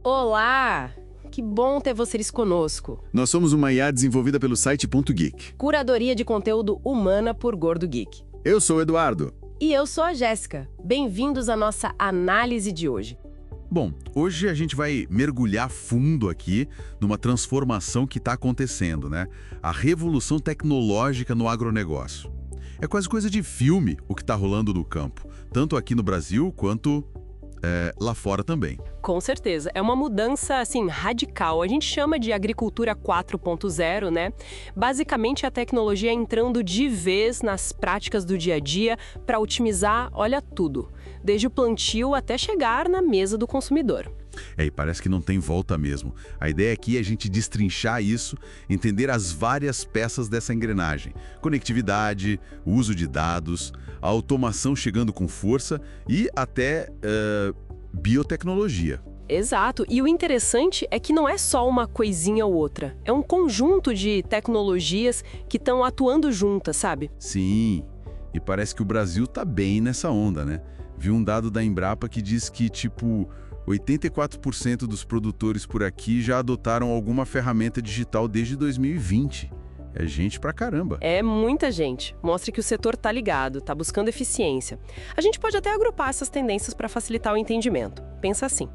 Olá! Que bom ter vocês conosco. Nós somos uma IA desenvolvida pelo site Ponto Geek. Curadoria de conteúdo humana por Gordo Geek. Eu sou o Eduardo. E eu sou a Jéssica. Bem-vindos à nossa análise de hoje. Bom, hoje a gente vai mergulhar fundo aqui numa transformação que está acontecendo, né? A revolução tecnológica no agronegócio. É quase coisa de filme o que está rolando no campo, tanto aqui no Brasil quanto lá fora também. Com certeza. É uma mudança, assim, radical. A gente chama de agricultura 4.0, né? Basicamente, a tecnologia entrando de vez nas práticas do dia a dia para otimizar, olha, tudo. Desde o plantio até chegar na mesa do consumidor. E parece que não tem volta mesmo. A ideia aqui é a gente destrinchar isso, entender as várias peças dessa engrenagem. Conectividade, uso de dados, a automação chegando com força e até biotecnologia. Exato. E o interessante é que não é só uma coisinha ou outra. É um conjunto de tecnologias que estão atuando juntas, sabe? Sim. E parece que o Brasil tá bem nessa onda, né? Vi um dado da Embrapa que diz que, 84% dos produtores por aqui já adotaram alguma ferramenta digital desde 2020. É gente pra caramba. É muita gente. Mostra que o setor tá ligado, tá buscando eficiência. A gente pode até agrupar essas tendências para facilitar o entendimento. Pensa assim.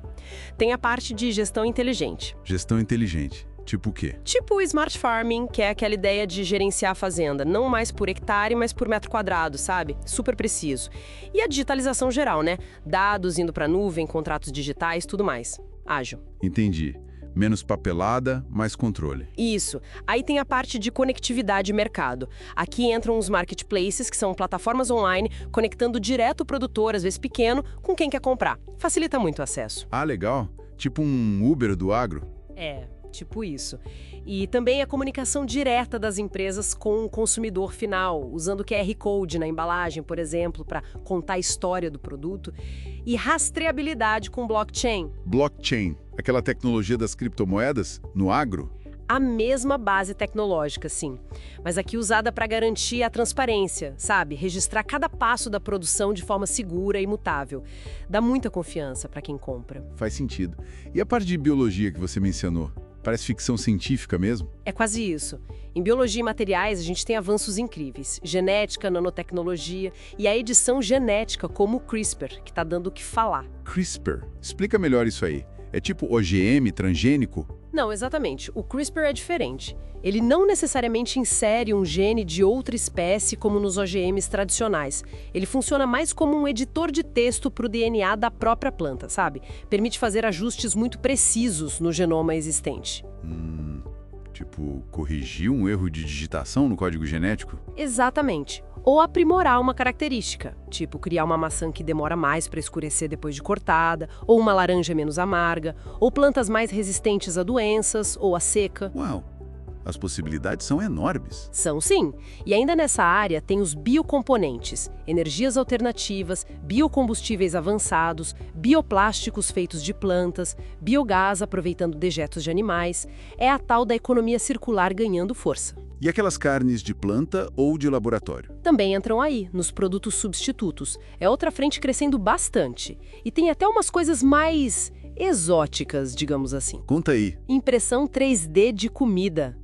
Tem a parte de gestão inteligente. Gestão inteligente. Tipo o quê? Tipo o Smart Farming, que é aquela ideia de gerenciar a fazenda, não mais por hectare, mas por metro quadrado, sabe? Super preciso. E a digitalização geral, né? Dados indo para a nuvem, contratos digitais, tudo mais. Ágil. Entendi. Menos papelada, mais controle. Isso. Aí tem a parte de conectividade e mercado. Aqui entram os marketplaces, que são plataformas online, conectando direto o produtor, às vezes pequeno, com quem quer comprar. Facilita muito o acesso. Ah, legal. Tipo um Uber do agro? Tipo isso. E também a comunicação direta das empresas com o consumidor final, usando QR Code na embalagem, por exemplo, para contar a história do produto. E rastreabilidade com blockchain. Blockchain, aquela tecnologia das criptomoedas no agro? A mesma base tecnológica, sim. Mas aqui usada para garantir a transparência, sabe? Registrar cada passo da produção de forma segura e imutável. Dá muita confiança para quem compra. Faz sentido. E a parte de biologia que você mencionou? Parece ficção científica mesmo? É quase isso. Em biologia e materiais, a gente tem avanços incríveis. Genética, nanotecnologia e a edição genética, como o CRISPR, que está dando o que falar. CRISPR. Explica melhor isso aí. É tipo OGM, transgênico? Não, exatamente. O CRISPR é diferente. Ele não necessariamente insere um gene de outra espécie como nos OGMs tradicionais. Ele funciona mais como um editor de texto para o DNA da própria planta, sabe? Permite fazer ajustes muito precisos no genoma existente. Tipo, corrigir um erro de digitação no código genético? Exatamente. Ou aprimorar uma característica, tipo criar uma maçã que demora mais para escurecer depois de cortada, ou uma laranja menos amarga, ou plantas mais resistentes a doenças ou a seca. Uau! As possibilidades são enormes. São sim. E ainda nessa área tem os biocomponentes, energias alternativas, biocombustíveis avançados, bioplásticos feitos de plantas, biogás aproveitando dejetos de animais. É a tal da economia circular ganhando força. E aquelas carnes de planta ou de laboratório? Também entram aí, nos produtos substitutos. É outra frente crescendo bastante. E tem até umas coisas mais exóticas, digamos assim. Conta aí. Impressão 3D de comida.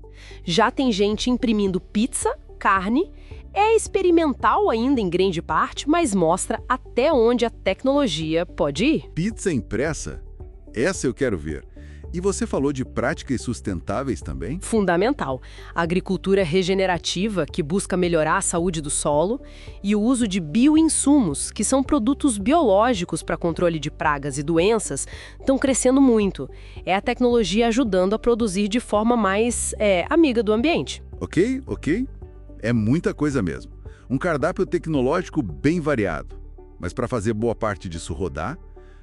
Já tem gente imprimindo pizza, carne. É experimental ainda em grande parte, mas mostra até onde a tecnologia pode ir. Pizza impressa? Essa eu quero ver. E você falou de práticas sustentáveis também? Fundamental. A agricultura regenerativa, que busca melhorar a saúde do solo, e o uso de bioinsumos, que são produtos biológicos para controle de pragas e doenças, estão crescendo muito. É a tecnologia ajudando a produzir de forma mais amiga do ambiente. Ok. É muita coisa mesmo. Um cardápio tecnológico bem variado. Mas para fazer boa parte disso rodar,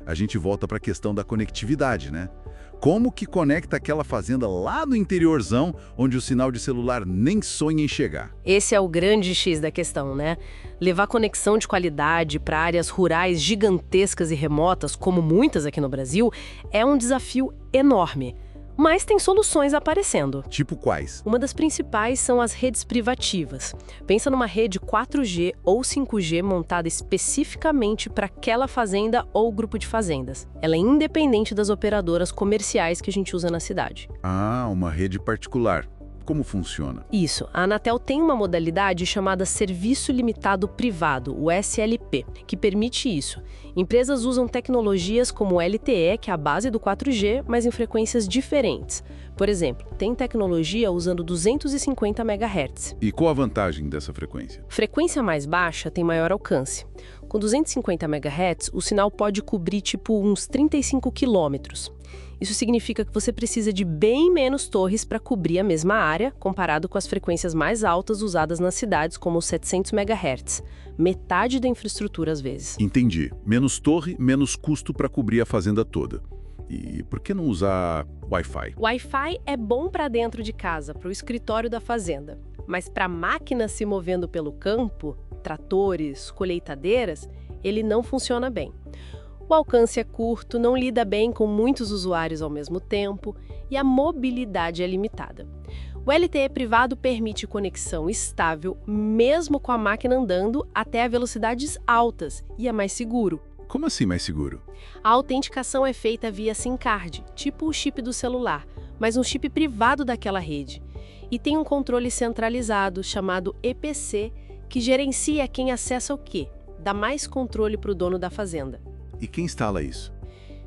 a gente volta para a questão da conectividade, né? Como que conecta aquela fazenda lá no interiorzão, onde o sinal de celular nem sonha em chegar? Esse é o grande X da questão, né? Levar conexão de qualidade para áreas rurais gigantescas e remotas, como muitas aqui no Brasil, é um desafio enorme. Mas tem soluções aparecendo. Tipo quais? Uma das principais são as redes privativas. Pensa numa rede 4G ou 5G montada especificamente para aquela fazenda ou grupo de fazendas. Ela é independente das operadoras comerciais que a gente usa na cidade. Ah, uma rede particular. Como funciona? Isso. A Anatel tem uma modalidade chamada Serviço Limitado Privado, o SLP, que permite isso. Empresas usam tecnologias como o LTE, que é a base do 4G, mas em frequências diferentes. Por exemplo, tem tecnologia usando 250 MHz. E qual a vantagem dessa frequência? Frequência mais baixa tem maior alcance. Com 250 MHz, o sinal pode cobrir tipo uns 35 quilômetros. Isso significa que você precisa de bem menos torres para cobrir a mesma área, comparado com as frequências mais altas usadas nas cidades, como os 700 MHz. Metade da infraestrutura às vezes. Entendi. Menos torre, menos custo para cobrir a fazenda toda. E por que não usar Wi-Fi? Wi-Fi é bom para dentro de casa, para o escritório da fazenda. Mas para máquinas se movendo pelo campo, tratores, colheitadeiras, ele não funciona bem. O alcance é curto, não lida bem com muitos usuários ao mesmo tempo e a mobilidade é limitada. O LTE privado permite conexão estável, mesmo com a máquina andando, até a velocidades altas e é mais seguro. Como assim mais seguro? A autenticação é feita via SIM card, tipo o chip do celular, mas um chip privado daquela rede. E tem um controle centralizado, chamado EPC, que gerencia quem acessa o quê, dá mais controle para o dono da fazenda. E quem instala isso?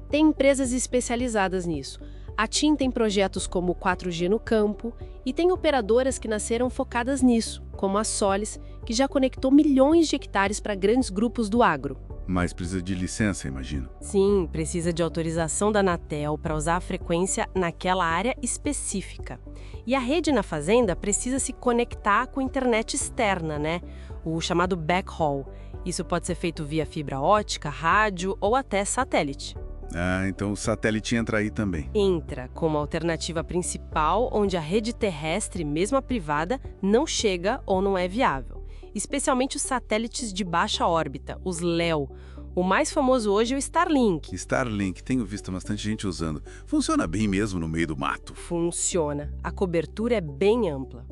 Tem empresas especializadas nisso. A TIM tem projetos como o 4G no campo e tem operadoras que nasceram focadas nisso, como a Solis, que já conectou milhões de hectares para grandes grupos do agro. Mas precisa de licença, imagino. Sim, precisa de autorização da Anatel para usar a frequência naquela área específica. E a rede na fazenda precisa se conectar com internet externa, né? O chamado backhaul. Isso pode ser feito via fibra ótica, rádio ou até satélite. Ah, então o satélite entra aí também. Entra como alternativa principal onde a rede terrestre, mesmo a privada, não chega ou não é viável. Especialmente os satélites de baixa órbita, os LEO. O mais famoso hoje é o Starlink. Starlink, tenho visto bastante gente usando. Funciona bem mesmo no meio do mato. Funciona. A cobertura é bem ampla.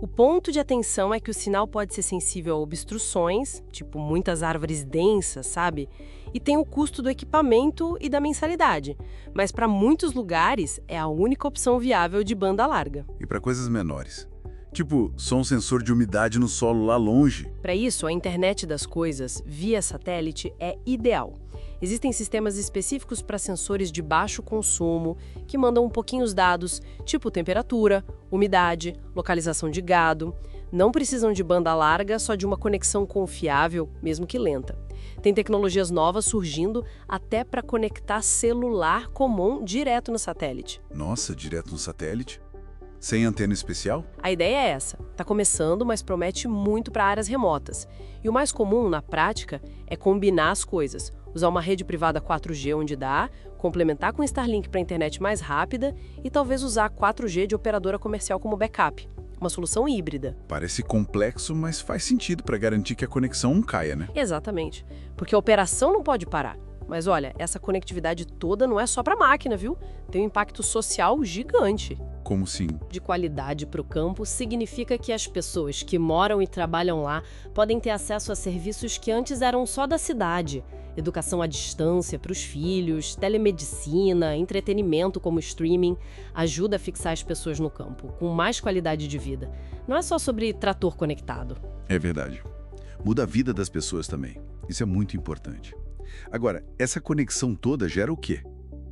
O ponto de atenção é que o sinal pode ser sensível a obstruções, tipo muitas árvores densas, sabe? E tem o custo do equipamento e da mensalidade. Mas para muitos lugares é a única opção viável de banda larga. E para coisas menores? Tipo, só um sensor de umidade no solo lá longe. Para isso, a internet das coisas, via satélite, é ideal. Existem sistemas específicos para sensores de baixo consumo, que mandam um pouquinho os dados, tipo temperatura, umidade, localização de gado. Não precisam de banda larga, só de uma conexão confiável, mesmo que lenta. Tem tecnologias novas surgindo até para conectar celular comum direto no satélite. Nossa, direto no satélite? Sem antena especial? A ideia é essa. Está começando, mas promete muito para áreas remotas. E o mais comum, na prática, é combinar as coisas. Usar uma rede privada 4G onde dá, complementar com Starlink para a internet mais rápida e talvez usar 4G de operadora comercial como backup. Uma solução híbrida. Parece complexo, mas faz sentido para garantir que a conexão não caia, né? Exatamente. Porque a operação não pode parar. Mas olha, essa conectividade toda não é só para a máquina, viu? Tem um impacto social gigante. Como sim? De qualidade para o campo significa que as pessoas que moram e trabalham lá podem ter acesso a serviços que antes eram só da cidade. Educação à distância para os filhos, telemedicina, entretenimento como streaming, ajuda a fixar as pessoas no campo, com mais qualidade de vida. Não é só sobre trator conectado. É verdade. Muda a vida das pessoas também. Isso é muito importante. Agora, essa conexão toda gera o quê?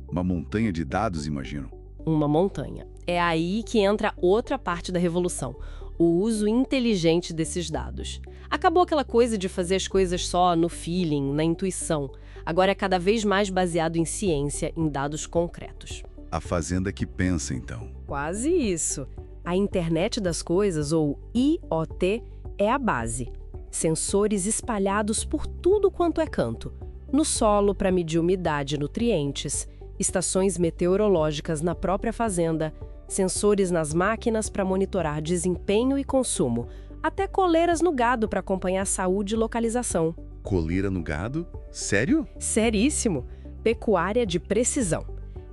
Uma montanha de dados, imagino. Uma montanha. É aí que entra outra parte da revolução, o uso inteligente desses dados. Acabou aquela coisa de fazer as coisas só no feeling, na intuição. Agora é cada vez mais baseado em ciência, em dados concretos. A fazenda que pensa, então. Quase isso. A internet das coisas, ou IoT, é a base. Sensores espalhados por tudo quanto é canto. No solo para medir umidade e nutrientes, estações meteorológicas na própria fazenda, sensores nas máquinas para monitorar desempenho e consumo, até coleiras no gado para acompanhar saúde e localização. Coleira no gado? Sério? Seríssimo! Pecuária de precisão.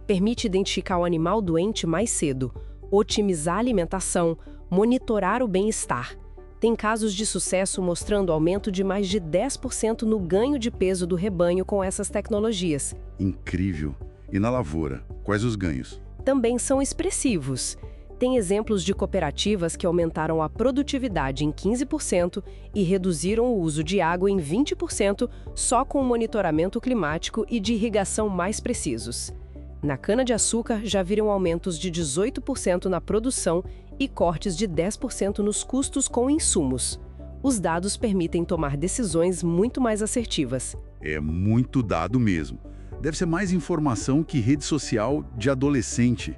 Permite identificar o animal doente mais cedo, otimizar a alimentação, monitorar o bem-estar. Tem casos de sucesso mostrando aumento de mais de 10% no ganho de peso do rebanho com essas tecnologias. Incrível! E na lavoura, quais os ganhos? Também são expressivos. Tem exemplos de cooperativas que aumentaram a produtividade em 15% e reduziram o uso de água em 20% só com o monitoramento climático e de irrigação mais precisos. Na cana-de-açúcar, já viram aumentos de 18% na produção e cortes de 10% nos custos com insumos. Os dados permitem tomar decisões muito mais assertivas. É muito dado mesmo. Deve ser mais informação que rede social de adolescente.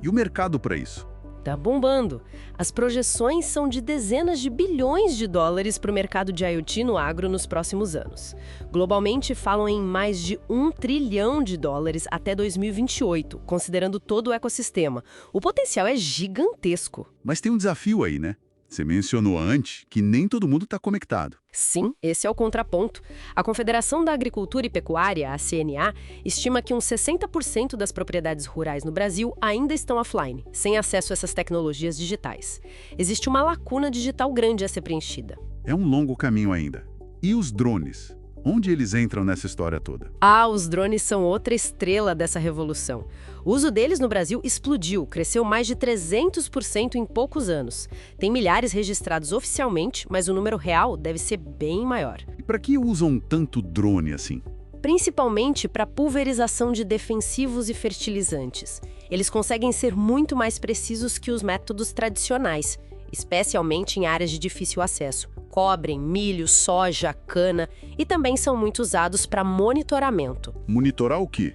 E o mercado para isso? Tá bombando. As projeções são de dezenas de bilhões de dólares para o mercado de IoT no agro nos próximos anos. Globalmente, falam em mais de $1 trilhão até 2028, considerando todo o ecossistema. O potencial é gigantesco. Mas tem um desafio aí, né? Você mencionou antes que nem todo mundo está conectado. Sim, esse é o contraponto. A Confederação da Agricultura e Pecuária, a CNA, estima que uns 60% das propriedades rurais no Brasil ainda estão offline, sem acesso a essas tecnologias digitais. Existe uma lacuna digital grande a ser preenchida. É um longo caminho ainda. E os drones? Onde eles entram nessa história toda? Os drones são outra estrela dessa revolução. O uso deles no Brasil explodiu, cresceu mais de 300% em poucos anos. Tem milhares registrados oficialmente, mas o número real deve ser bem maior. E para que usam tanto drone assim? Principalmente para pulverização de defensivos e fertilizantes. Eles conseguem ser muito mais precisos que os métodos tradicionais, especialmente em áreas de difícil acesso. Cobrem milho, soja, cana e também são muito usados para monitoramento. Monitorar o quê?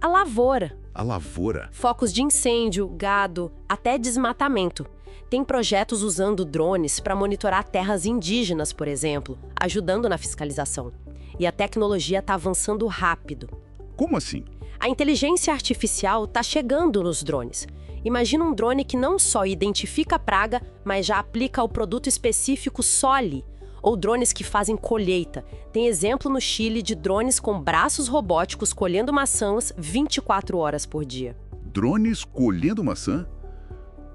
A lavoura. A lavoura? Focos de incêndio, gado, até desmatamento. Tem projetos usando drones para monitorar terras indígenas, por exemplo, ajudando na fiscalização. E a tecnologia está avançando rápido. Como assim? A inteligência artificial está chegando nos drones. Imagina um drone que não só identifica a praga, mas já aplica o produto específico só ali. Ou drones que fazem colheita. Tem exemplo no Chile de drones com braços robóticos colhendo maçãs 24 horas por dia. Drones colhendo maçã?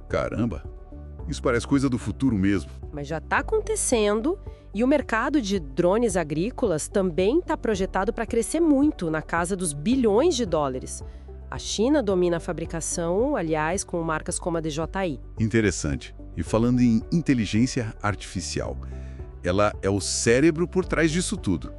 Caramba, isso parece coisa do futuro mesmo. Mas já está acontecendo e o mercado de drones agrícolas também está projetado para crescer muito, na casa dos bilhões de dólares. A China domina a fabricação, aliás, com marcas como a DJI. Interessante. E falando em inteligência artificial, ela é o cérebro por trás disso tudo,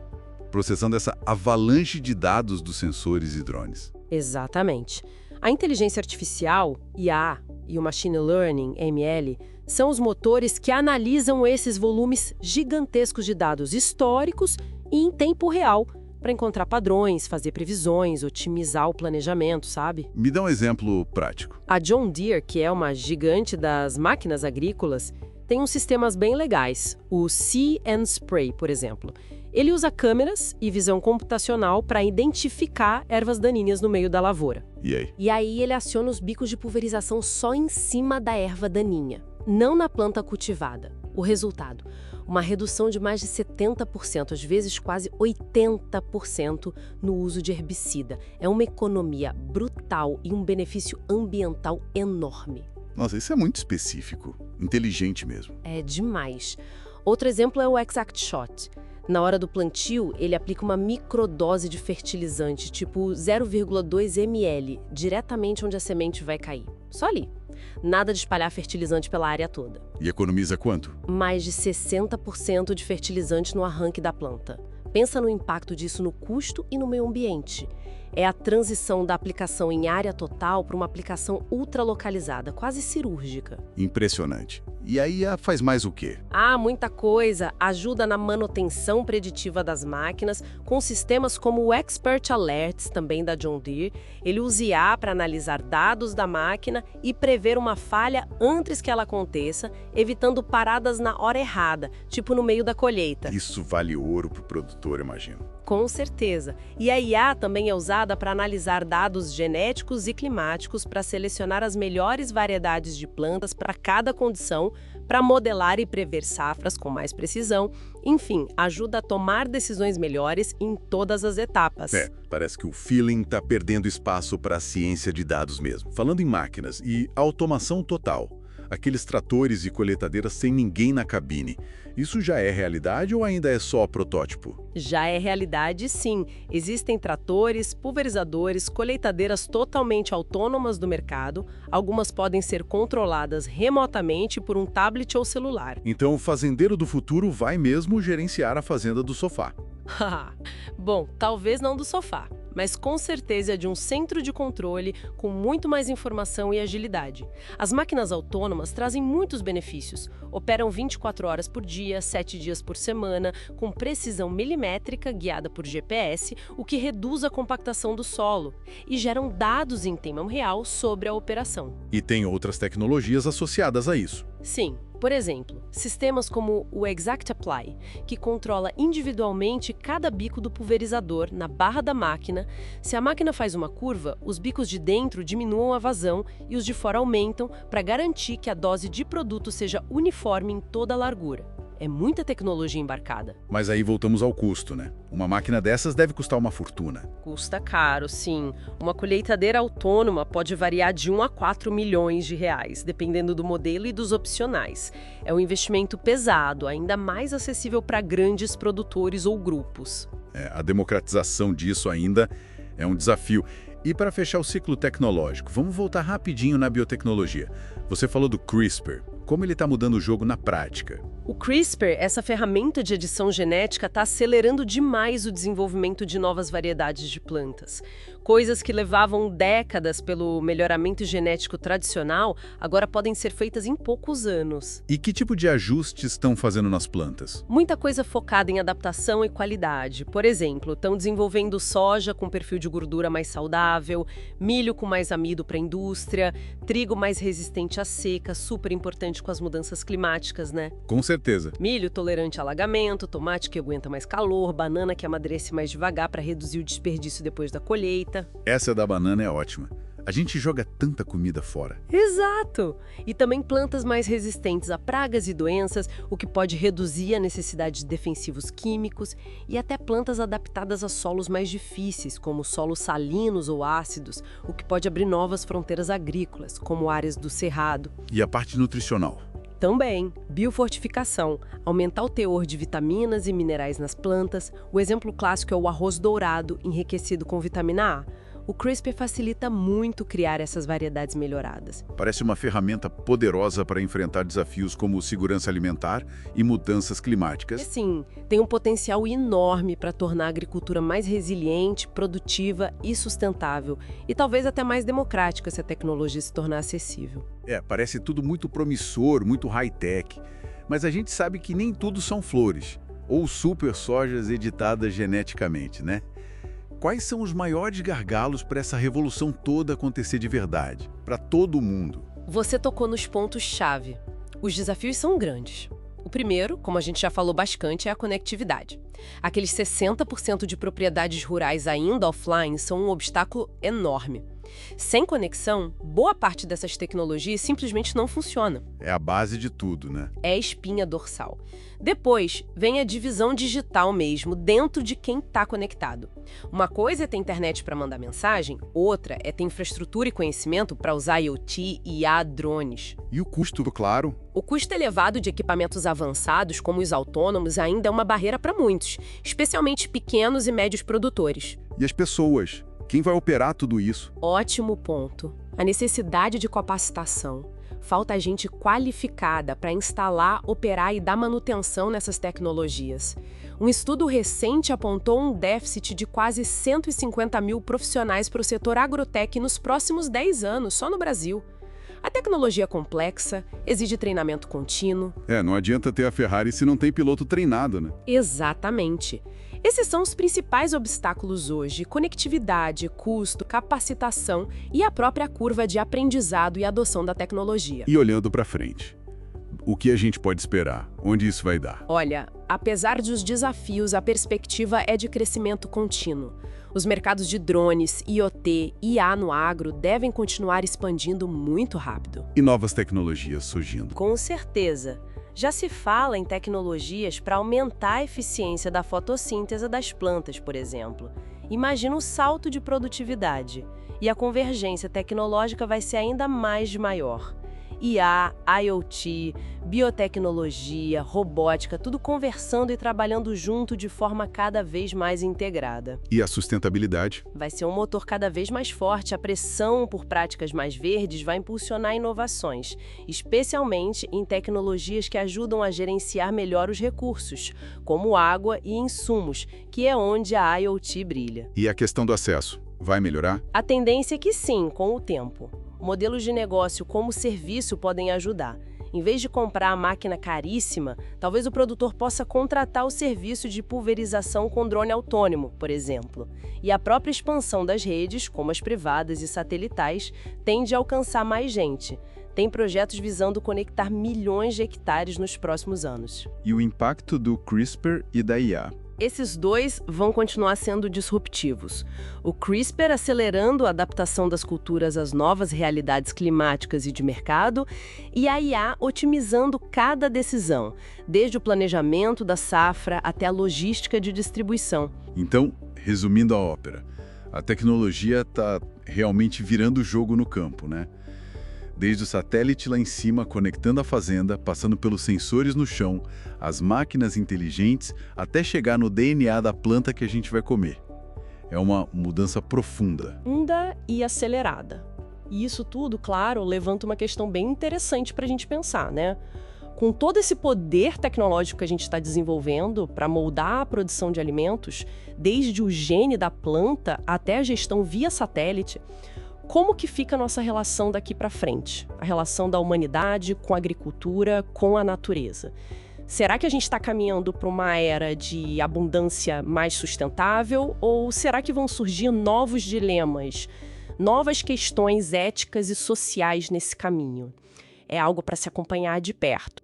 processando essa avalanche de dados dos sensores e drones. Exatamente. A inteligência artificial, IA, e o Machine Learning, ML, são os motores que analisam esses volumes gigantescos de dados históricos e em tempo real, para encontrar padrões, fazer previsões, otimizar o planejamento, sabe? Me dá um exemplo prático. A John Deere, que é uma gigante das máquinas agrícolas, tem uns sistemas bem legais. O See and Spray, por exemplo. Ele usa câmeras e visão computacional para identificar ervas daninhas no meio da lavoura. E aí? E aí ele aciona os bicos de pulverização só em cima da erva daninha, não na planta cultivada. O resultado? Uma redução de mais de 70%, às vezes quase 80% no uso de herbicida. É uma economia brutal e um benefício ambiental enorme. Nossa, isso é muito específico. Inteligente mesmo. É demais. Outro exemplo é o Exact Shot. Na hora do plantio, ele aplica uma microdose de fertilizante, tipo 0,2 ml, diretamente onde a semente vai cair. Só ali. Nada de espalhar fertilizante pela área toda. E economiza quanto? Mais de 60% de fertilizante no arranque da planta. Pensa no impacto disso no custo e no meio ambiente. É a transição da aplicação em área total para uma aplicação ultralocalizada, quase cirúrgica. Impressionante. E aí faz mais o quê? Muita coisa. Ajuda na manutenção preditiva das máquinas, com sistemas como o Expert Alerts, também da John Deere. Ele usa IA para analisar dados da máquina e prever uma falha antes que ela aconteça, evitando paradas na hora errada, tipo no meio da colheita. Isso vale ouro para o produtor, imagino. Com certeza. E a IA também é usada para analisar dados genéticos e climáticos para selecionar as melhores variedades de plantas para cada condição, para modelar e prever safras com mais precisão. Enfim, ajuda a tomar decisões melhores em todas as etapas. Parece que o feeling está perdendo espaço para a ciência de dados mesmo. Falando em máquinas e automação total, aqueles tratores e colheitadeiras sem ninguém na cabine, isso já é realidade ou ainda é só protótipo? Já é realidade, sim. Existem tratores, pulverizadores, colheitadeiras totalmente autônomas do mercado. Algumas podem ser controladas remotamente por um tablet ou celular. Então o fazendeiro do futuro vai mesmo gerenciar a fazenda do sofá. Bom, talvez não do sofá, mas com certeza de um centro de controle com muito mais informação e agilidade. As máquinas autônomas trazem muitos benefícios. Operam 24 horas por dia, 7 dias por semana, com precisão milimétrica guiada por GPS, o que reduz a compactação do solo, e geram dados em tempo real sobre a operação. E tem outras tecnologias associadas a isso. Sim. Por exemplo, sistemas como o ExactApply, que controla individualmente cada bico do pulverizador na barra da máquina. Se a máquina faz uma curva, os bicos de dentro diminuam a vazão e os de fora aumentam para garantir que a dose de produto seja uniforme em toda a largura. É muita tecnologia embarcada. Mas aí voltamos ao custo, né? Uma máquina dessas deve custar uma fortuna. Custa caro, sim. Uma colheitadeira autônoma pode variar de 1 a 4 milhões de reais, dependendo do modelo e dos opcionais. É um investimento pesado, ainda mais acessível para grandes produtores ou grupos. A democratização disso ainda é um desafio. E para fechar o ciclo tecnológico, vamos voltar rapidinho na biotecnologia. Você falou do CRISPR. Como ele está mudando o jogo na prática? O CRISPR, essa ferramenta de edição genética, está acelerando demais o desenvolvimento de novas variedades de plantas. Coisas que levavam décadas pelo melhoramento genético tradicional, agora podem ser feitas em poucos anos. E que tipo de ajustes estão fazendo nas plantas? Muita coisa focada em adaptação e qualidade. Por exemplo, estão desenvolvendo soja com perfil de gordura mais saudável, milho com mais amido para a indústria, trigo mais resistente à seca, super importante com as mudanças climáticas, né? Com certeza. Milho tolerante a alagamento, tomate que aguenta mais calor, banana que amadurece mais devagar para reduzir o desperdício depois da colheita. Essa da banana é ótima. A gente joga tanta comida fora. Exato! E também plantas mais resistentes a pragas e doenças, o que pode reduzir a necessidade de defensivos químicos, e até plantas adaptadas a solos mais difíceis, como solos salinos ou ácidos, o que pode abrir novas fronteiras agrícolas, como áreas do cerrado. E a parte nutricional? Também, biofortificação, aumentar o teor de vitaminas e minerais nas plantas. O exemplo clássico é o arroz dourado, enriquecido com vitamina A. O CRISPR facilita muito criar essas variedades melhoradas. Parece uma ferramenta poderosa para enfrentar desafios como segurança alimentar e mudanças climáticas. Sim, tem um potencial enorme para tornar a agricultura mais resiliente, produtiva e sustentável. E talvez até mais democrática se a tecnologia se tornar acessível. Parece tudo muito promissor, muito high-tech. Mas a gente sabe que nem tudo são flores, ou super sojas editadas geneticamente, né? Quais são os maiores gargalos para essa revolução toda acontecer de verdade, para todo mundo? Você tocou nos pontos-chave. Os desafios são grandes. O primeiro, como a gente já falou bastante, é a conectividade. Aqueles 60% de propriedades rurais ainda offline são um obstáculo enorme. Sem conexão, boa parte dessas tecnologias simplesmente não funciona. É a base de tudo, né? É a espinha dorsal. Depois, vem a divisão digital mesmo, dentro de quem está conectado. Uma coisa é ter internet para mandar mensagem, outra é ter infraestrutura e conhecimento para usar IoT, IA, drones. E o custo, claro? O custo elevado de equipamentos avançados, como os autônomos, ainda é uma barreira para muitos, especialmente pequenos e médios produtores. E as pessoas? Quem vai operar tudo isso? Ótimo ponto. A necessidade de capacitação. Falta gente qualificada para instalar, operar e dar manutenção nessas tecnologias. Um estudo recente apontou um déficit de quase 150 mil profissionais para o setor agrotech nos próximos 10 anos, só no Brasil. A tecnologia é complexa, exige treinamento contínuo. Não adianta ter a Ferrari se não tem piloto treinado, né? Exatamente. Esses são os principais obstáculos hoje: conectividade, custo, capacitação e a própria curva de aprendizado e adoção da tecnologia. E olhando para frente, o que a gente pode esperar? Onde isso vai dar? Olha, Apesar dos desafios, a perspectiva é de crescimento contínuo. Os mercados de drones, IoT e IA no agro devem continuar expandindo muito rápido. E novas tecnologias surgindo. Com certeza. Já se fala em tecnologias para aumentar a eficiência da fotossíntese das plantas, por exemplo. Imagina um salto de produtividade. E a convergência tecnológica vai ser ainda mais maior. IA, IoT, biotecnologia, robótica, tudo conversando e trabalhando junto de forma cada vez mais integrada. E a sustentabilidade? Vai ser um motor cada vez mais forte. A pressão por práticas mais verdes vai impulsionar inovações, especialmente em tecnologias que ajudam a gerenciar melhor os recursos, como água e insumos, que é onde a IoT brilha. E a questão do acesso? Vai melhorar? A tendência é que sim, com o tempo. Modelos de negócio como serviço podem ajudar. Em vez de comprar a máquina caríssima, talvez o produtor possa contratar o serviço de pulverização com drone autônomo, por exemplo. E a própria expansão das redes, como as privadas e satelitais, tende a alcançar mais gente. Tem projetos visando conectar milhões de hectares nos próximos anos. E o impacto do CRISPR e da IA? Esses dois vão continuar sendo disruptivos. O CRISPR acelerando a adaptação das culturas às novas realidades climáticas e de mercado, e a IA otimizando cada decisão, desde o planejamento da safra até a logística de distribuição. Então, resumindo a ópera, a tecnologia está realmente virando o jogo no campo, né? Desde o satélite lá em cima, conectando a fazenda, passando pelos sensores no chão, as máquinas inteligentes, até chegar no DNA da planta que a gente vai comer. É uma mudança profunda. Profunda e acelerada. E isso tudo, claro, levanta uma questão bem interessante para a gente pensar, né? Com todo esse poder tecnológico que a gente está desenvolvendo para moldar a produção de alimentos, desde o gene da planta até a gestão via satélite, como que fica a nossa relação daqui para frente? A relação da humanidade com a agricultura, com a natureza. Será que a gente está caminhando para uma era de abundância mais sustentável? Ou será que vão surgir novos dilemas, novas questões éticas e sociais nesse caminho? É algo para se acompanhar de perto.